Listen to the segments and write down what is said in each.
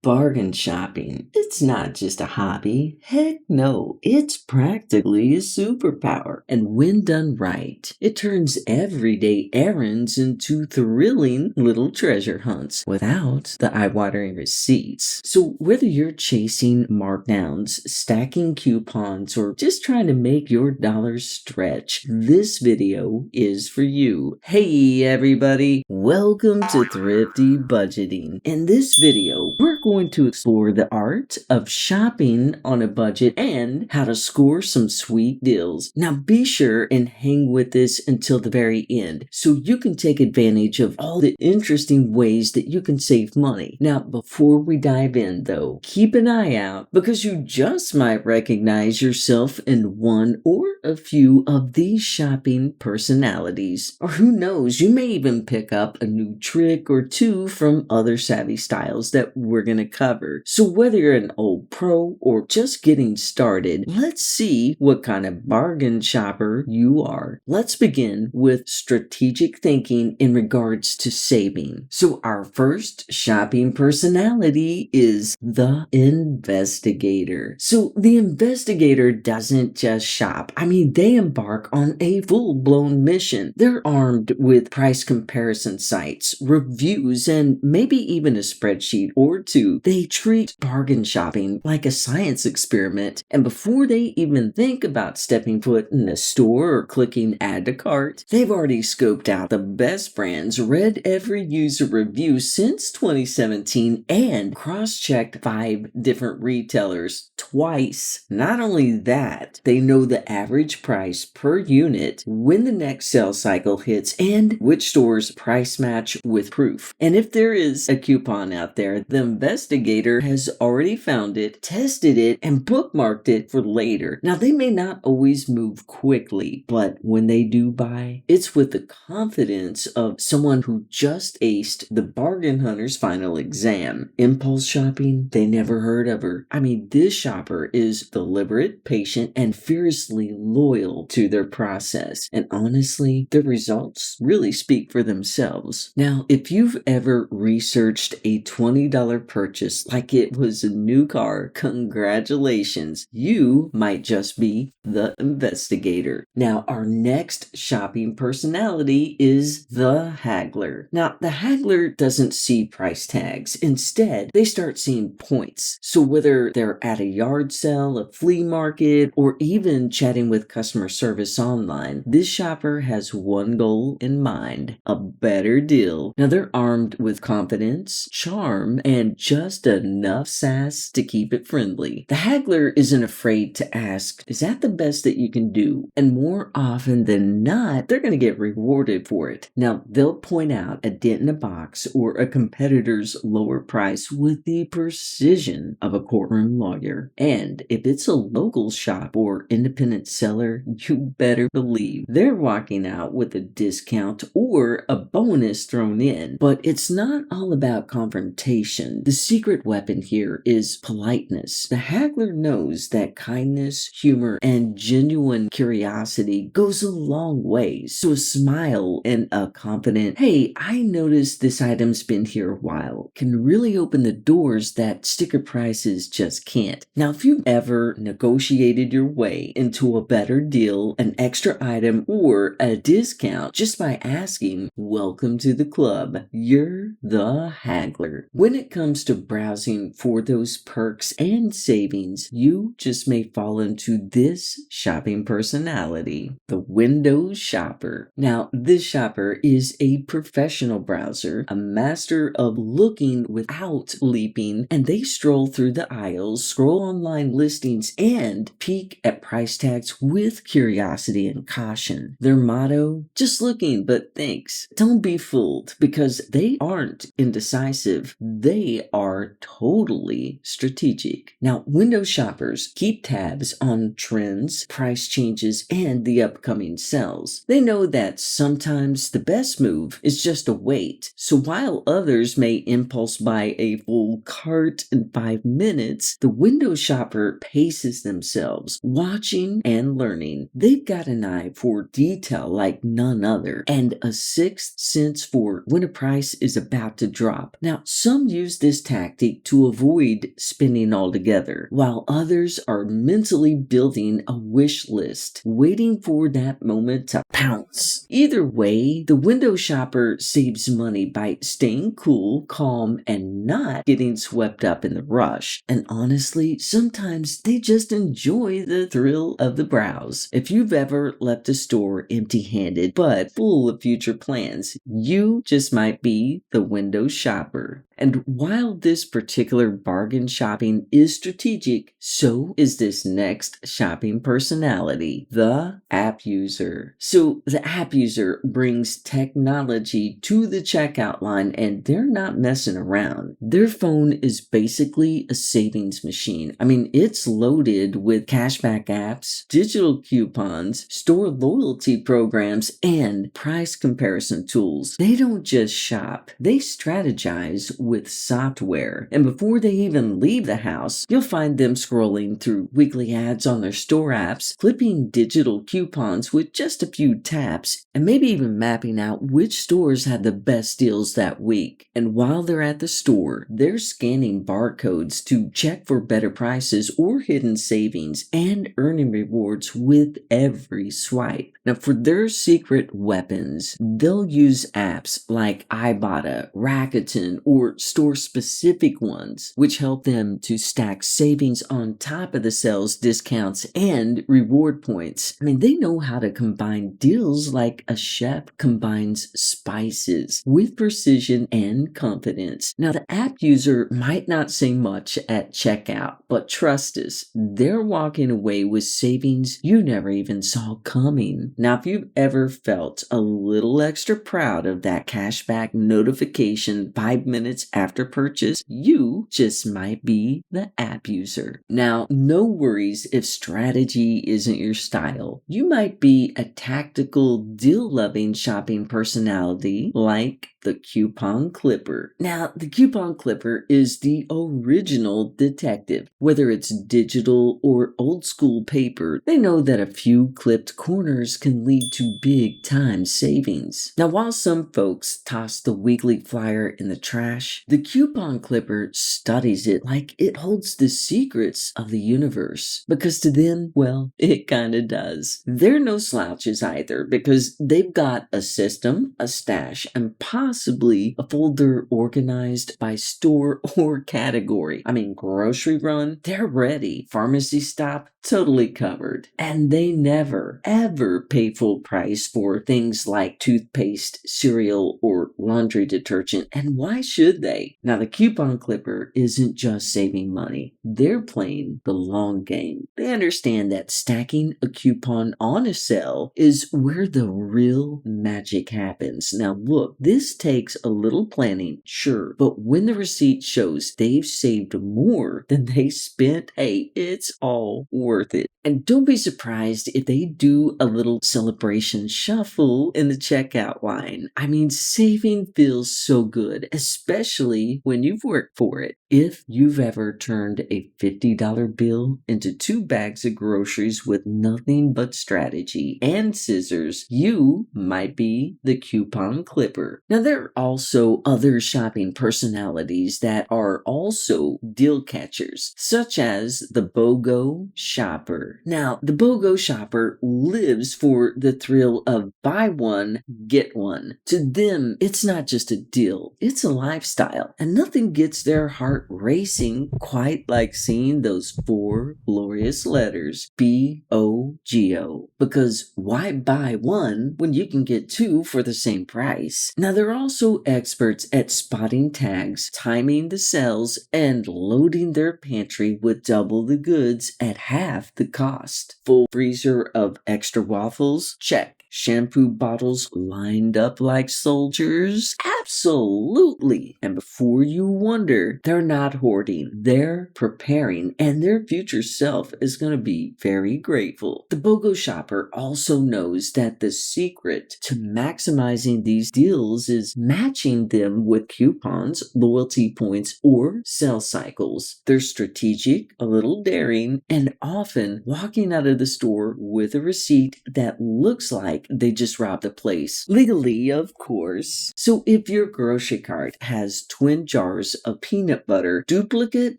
Bargain shopping, it's not just a hobby. Heck no, it's practically a superpower. And when done right, it turns everyday errands into thrilling little treasure hunts without the eye-watering receipts. So whether you're chasing markdowns, stacking coupons, or just trying to make your dollars stretch, this video is for you. Hey everybody, welcome to Thrifty Budgeting. In this video, we're going to explore the art of shopping on a budget and how to score some sweet deals. Now be sure and hang with us until the very end so you can take advantage of all the interesting ways that you can save money. Now before we dive in though, keep an eye out because you just might recognize yourself in one or a few of these shopping personalities. Or who knows, you may even pick up a new trick or two from other savvy styles that we're going to cover. So whether you're an old pro or just getting started, let's see what kind of bargain shopper you are. Let's begin with strategic thinking in regards to saving. So our first shopping personality is the investigator. So the investigator doesn't just shop. They embark on a full-blown mission. They're armed with price comparison sites, reviews, and maybe even a spreadsheet or two. They treat bargain shopping like a science experiment, and before they even think about stepping foot in a store or clicking add to cart, they've already scoped out the best brands, read every user review since 2017, and cross-checked 5 different retailers twice. Not only that, they know the average price per unit, when the next sales cycle hits, and which stores price match with proof. And if there is a coupon out there, the investigator has already found it, tested it, and bookmarked it for later. Now they may not always move quickly, but when they do buy, it's with the confidence of someone who just aced the bargain hunter's final exam. Impulse shopping, they never heard of her. This shopper is deliberate, patient, and fiercely loyal to their process. And honestly, the results really speak for themselves. Now, if you've ever researched a $20 purchase like it was a new car, congratulations, you might just be the investigator. Now, our next shopping personality is the haggler. Now, the haggler doesn't see price tags. Instead, they start seeing points. So whether they're at a yard sale, a flea market, or even chatting with customer service online, this shopper has one goal in mind: a better deal. Now they're armed with confidence, charm, and just enough sass to keep it friendly. The haggler isn't afraid to ask, is that the best that you can do? And more often than not, they're going to get rewarded for it. Now they'll point out a dent in a box or a competitor's lower price with the precision of a courtroom lawyer. And if it's a local shop or independent seller, you better believe they're walking out with a discount or a bonus thrown in. But it's not all about confrontation. The secret weapon here is politeness. The haggler knows that kindness, humor, and genuine curiosity goes a long way. So a smile and a confident, "Hey, I noticed this item's been here a while," can really open the doors that sticker prices just can't. Now, if you've ever negotiated your way into a better deal, an extra item, or a discount just by asking, welcome to the club. You're the haggler. When it comes to browsing for those perks and savings, you just may fall into this shopping personality, the window shopper. Now, this shopper is a professional browser, a master of looking without leaping, and they stroll through the aisles, scroll online listings, and peek at price tags with curiosity and caution. Their motto, just looking but thanks. Don't be fooled, because they aren't indecisive. They are totally strategic. Now, window shoppers keep tabs on trends, price changes, and the upcoming sales. They know that sometimes the best move is just to wait. So while others may impulse buy a full cart in 5 minutes, the window shopper paces themselves, watching and learning. They've got an eye for detail like none other, and a sixth sense for when a price is about to drop. Now, some use this tactic to avoid spending altogether, while others are mentally building a wish list, waiting for that moment to pounce. Either way, the window shopper saves money by staying cool, calm, and not getting swept up in the rush. And honestly, sometimes they just enjoy the thrill of the browse. If you've ever left a store empty-handed but full of future plans, you just might be the window shopper. And while this particular bargain shopping is strategic, so is this next shopping personality, the app user. So the app user brings technology to the checkout line, and they're not messing around. Their phone is basically a savings machine. I mean, it's loaded with cashback apps, digital coupons, store loyalty programs, and price comparison tools. They don't just shop, they strategize with software. And before they even leave the house, you'll find them scrolling through weekly ads on their store apps, flipping digital coupons with just a few taps, and maybe even mapping out which stores had the best deals that week. And while they're at the store, they're scanning barcodes to check for better prices or hidden savings and earning rewards with every swipe. Now, for their secret weapons, they'll use apps like Ibotta, Rakuten, or store-specific ones, which help them to stack savings on top of the sales discounts and reward points. I mean, they know how to combine deals like a chef combines spices with precision and confidence. Now, the app user might not say much at checkout, but trust us, they're walking away with savings you never even saw coming. Now, if you've ever felt a little extra proud of that cashback notification 5 minutes after purchase, you just might be the app user. Now, no worries if strategy isn't your style. You might be a tactical, deal-loving shopping personality like the coupon clipper. Now, the coupon clipper is the original detective. Whether it's digital or old school paper, they know that a few clipped corners can lead to big time savings. Now, while some folks toss the weekly flyer in the trash, the coupon clipper studies it like it holds the secrets of the universe. Because to them, well, it kinda does. They're no slouches either, because they've got a system, a stash, and possibly a folder organized by store or category. I mean, grocery run, they're ready. Pharmacy stop, totally covered. And they never, ever pay full price for things like toothpaste, cereal, or laundry detergent. And why should they? Now, the coupon clipper isn't just saving money. They're playing the long game. They understand that stacking a coupon on a sale is where the real magic happens. Now, look, this takes a little planning, sure, but when the receipt shows they've saved more than they spent, hey, it's all worth it. And don't be surprised if they do a little celebration shuffle in the checkout line. I mean, saving feels so good, especially when you've worked for it. If you've ever turned a $50 bill into 2 bags of groceries with nothing but strategy and scissors, you might be the coupon clipper. Now, there are also other shopping personalities that are also deal catchers, such as the BOGO shopper. Now, the BOGO shopper lives for the thrill of buy one, get one. To them, it's not just a deal, it's a lifestyle. And nothing gets their heart racing quite like seeing those 4 glorious letters, BOGO. Because why buy one when you can get 2 for the same price? Now, they're also experts at spotting tags, timing the sales, and loading their pantry with double the goods at half the cost. Full freezer of extra waffles? Check. Shampoo bottles lined up like soldiers? Absolutely. And before you wonder, they're not hoarding. They're preparing, and their future self is going to be very grateful. The BOGO shopper also knows that the secret to maximizing these deals is matching them with coupons, loyalty points, or sales cycles. They're strategic, a little daring, and often walking out of the store with a receipt that looks like they just robbed a place. Legally, of course. So if your grocery cart has twin jars of peanut butter, duplicate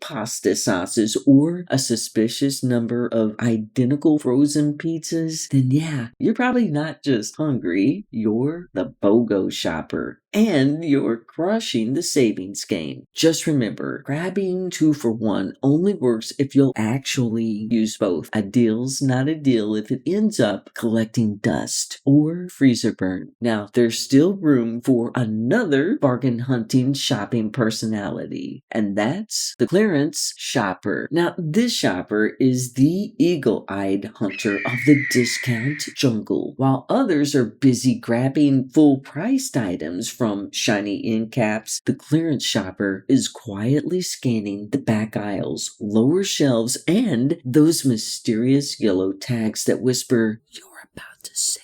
pasta sauces, or a suspicious number of identical frozen pizzas, then yeah, you're probably not just hungry, you're the BOGO shopper. And you're crushing the savings game. Just remember, grabbing 2 for 1 only works if you'll actually use both. A deal's not a deal if it ends up collecting dust or freezer burn. Now, there's still room for another bargain hunting shopping personality, and that's the clearance shopper. Now, this shopper is the eagle-eyed hunter of the discount jungle, while others are busy grabbing full-priced items from shiny end caps. The clearance shopper is quietly scanning the back aisles, lower shelves, and those mysterious yellow tags that whisper, "You're about to save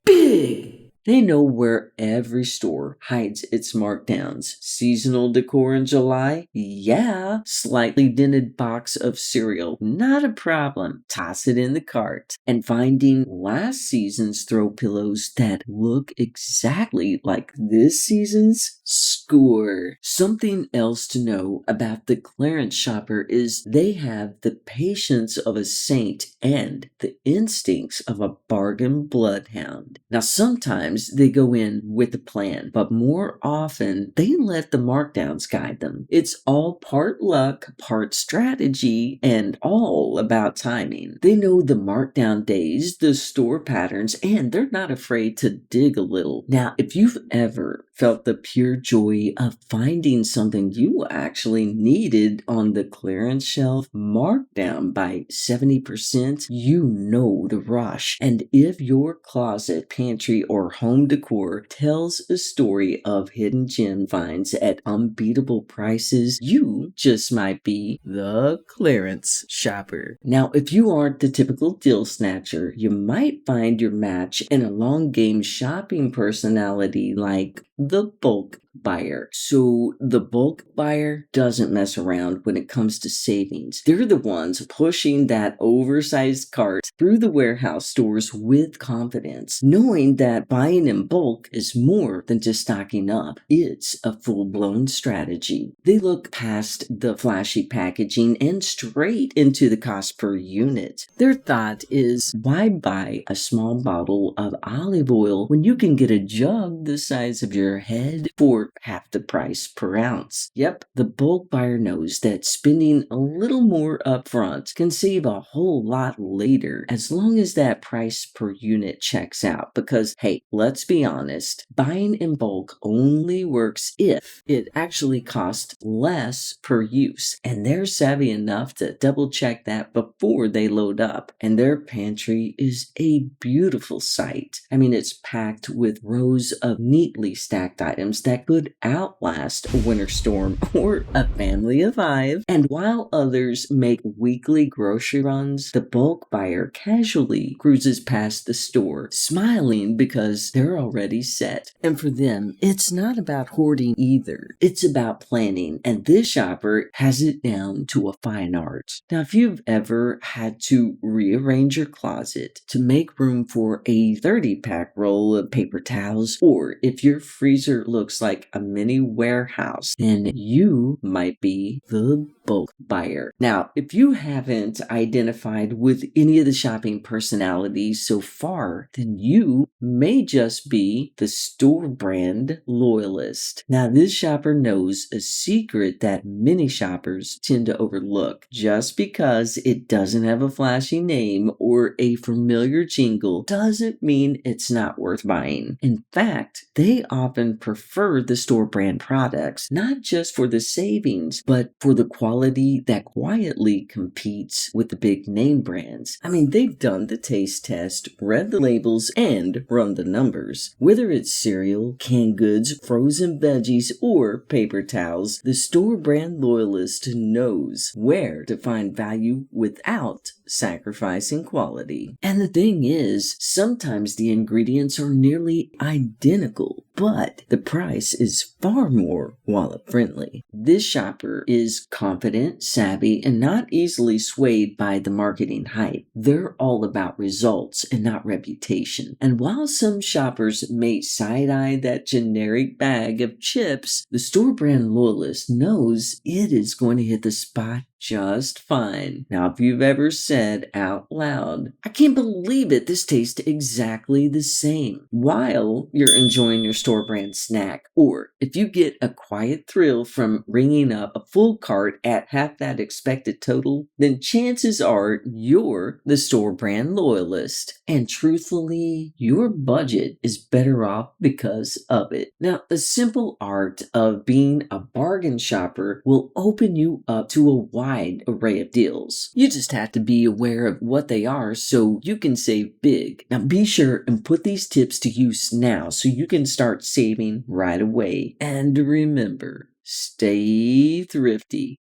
big." They know where every store hides its markdowns. Seasonal decor in July? Yeah. Slightly dented box of cereal? Not a problem. Toss it in the cart. And finding last season's throw pillows that look exactly like this season's? Score. Something else to know about the clearance shopper is they have the patience of a saint and the instincts of a bargain bloodhound. Now, sometimes they go in with a plan, but more often they let the markdowns guide them. It's all part luck, part strategy, and all about timing. They know the markdown days, the store patterns, and they're not afraid to dig a little. Now, if you've ever felt the pure joy of finding something you actually needed on the clearance shelf marked down by 70%, you know the rush. And if your closet, pantry, or home decor tells a story of hidden gem finds at unbeatable prices, you just might be the clearance shopper. Now, if you aren't the typical deal snatcher, you might find your match in a long game shopping personality like the bulk buyer. So the bulk buyer doesn't mess around when it comes to savings. They're the ones pushing that oversized cart through the warehouse stores with confidence, knowing that buying in bulk is more than just stocking up. It's a full-blown strategy. They look past the flashy packaging and straight into the cost per unit. Their thought is, why buy a small bottle of olive oil when you can get a jug the size of your head for half the price per ounce? Yep, the bulk buyer knows that spending a little more upfront can save a whole lot later as long as that price per unit checks out. Because, hey, let's be honest, buying in bulk only works if it actually costs less per use. And they're savvy enough to double check that before they load up. And their pantry is a beautiful sight. I mean, it's packed with rows of neatly stacked items that could outlast a winter storm or a family of 5. And while others make weekly grocery runs, the bulk buyer casually cruises past the store, smiling because they're already set. And for them, it's not about hoarding either. It's about planning. And this shopper has it down to a fine art. Now, if you've ever had to rearrange your closet to make room for a 30-pack roll of paper towels, or if your freezer looks like a mini warehouse, then you might be the bulk buyer. Now, if you haven't identified with any of the shopping personalities so far, then you may just be the store brand loyalist. Now, this shopper knows a secret that many shoppers tend to overlook. Just because it doesn't have a flashy name or a familiar jingle doesn't mean it's not worth buying. In fact, they often prefer the store brand products, not just for the savings, but for the quality that quietly competes with the big name brands. I mean, they've done the taste test, read the labels, and run the numbers. Whether it's cereal, canned goods, frozen veggies, or paper towels, the store brand loyalist knows where to find value without sacrificing quality. And the thing is, sometimes the ingredients are nearly identical, but the price is far more wallet friendly. This shopper is confident confident, savvy, and not easily swayed by the marketing hype. They're all about results and not reputation. And while some shoppers may side-eye that generic bag of chips, the store brand loyalist knows it is going to hit the spot just fine. Now, if you've ever said out loud, "I can't believe it, this tastes exactly the same," while you're enjoying your store brand snack, or if you get a quiet thrill from ringing up a full cart at half that expected total, then chances are you're the store brand loyalist. And truthfully, your budget is better off because of it. Now, the simple art of being a bargain shopper will open you up to a wide array of deals. You just have to be aware of what they are so you can save big. Now, be sure and put these tips to use now so you can start saving right away. And remember, stay thrifty.